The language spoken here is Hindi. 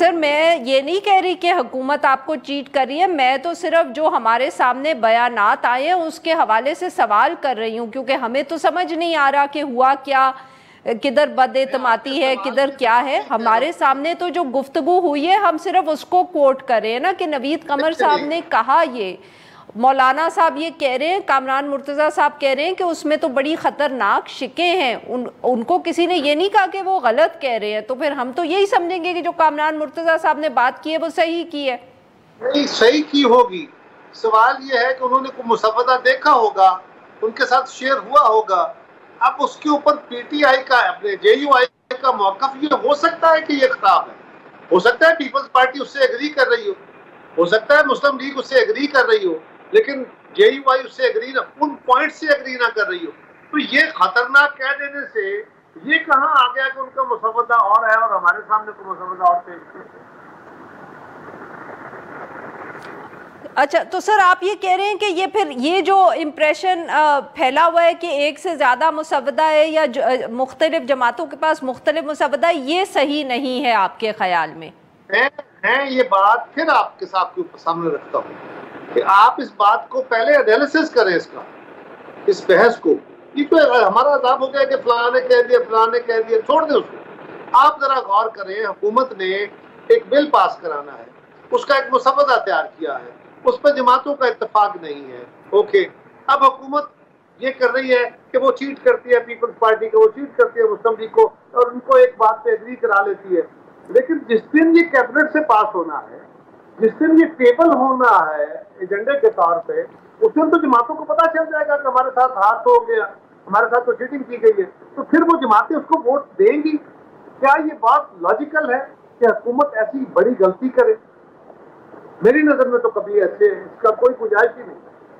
सर मैं ये नहीं कह रही कि हुकूमत आपको चीट कर रही है, मैं तो सिर्फ जो हमारे सामने बयानात आए हैं उसके हवाले से सवाल कर रही हूँ, क्योंकि हमें तो समझ नहीं आ रहा कि हुआ क्या, किधर बदएतमाती है, किधर क्या है। हमारे सामने तो जो गुफ्तगू हुई है हम सिर्फ उसको कोट कर रहे हैं ना कि नवीद कमर साहब ने कहा, ये मौलाना साहब ये कह रहे हैं, कामरान मुर्तज़ा साहब कह रहे हैं कि उसमें तो बड़ी ख़तरनाक शिकें हैं। उनको किसी ने ये नहीं कहा कि वो गलत कह रहे हैं, तो फिर हम तो यही समझेंगे कि जो कामरान मुर्तज़ा साहब ने बात की है वो सही की है। नहीं, सही की होगी। सवाल ये है कि उन्होंने कोई मुसव्वदा देखा होगा, उनके साथ शेयर हुआ होगा। अब उसके ऊपर पीटीआई का, अपने जेयूआई का मौक़िफ़ ये हो सकता है कि ये खराब है, हो सकता है पीपल्स पार्टी उससे एग्री कर रही हो सकता है मुस्लिम लीग उससे एग्री कर रही हो, लेकिन जेयूआई उससे एग्री ना, उन पॉइंट से एग्री ना कर रही हो। तो ये खतरनाक कह देने से ये कहाँ आ गया कि उनका मुसव्वदा और है और हमारे सामने कोई मुसव्वदा और पेश किया। अच्छा, तो सर आप ये कह रहे हैं कि ये फिर ये जो इम्प्रेशन फैला हुआ है कि एक से ज़्यादा मुसव्वदा है या मुख्तलिफ जमातों के पास मुख्तलिफ मुसव्वदा, ये सही नहीं है आपके ख्याल में? है ये बात फिर आपके सामने रखता हूँ कि आप इस बात को पहले एनालिसिस करें, इस बहस को। ये तो हमारा अजाब हो गया कि फलाने कह दिया, फलाने कह दिया, छोड़ दें उसको। आप जरा गौर करें, हुकूमत ने एक बिल पास कराना है, उसका एक मुसव्वदा तैयार किया है, उस पर जमातों का इत्तेफाक नहीं है। ओके, अब हुकूमत ये कर रही है कि वो चीट करती है पीपल्स पार्टी को, वो चीट करती है मुस्लिम लीग को, और उनको एक बात पे एग्री करा लेती है। लेकिन जिस दिन ये कैबिनेट से पास होना है, जिस दिन ये टेबल होना है एजेंडे के तौर पे, उस दिन तो जमातों को पता चल जाएगा कि हमारे साथ हाथ हो गया, हमारे साथ तो चीटिंग की गई है। तो फिर वो जमातें उसको वोट देंगी। क्या ये बात लॉजिकल है कि हुकूमत ऐसी बड़ी गलती करे? मेरी नजर में तो कभी ऐसे इसका कोई गुंजाइश ही नहीं।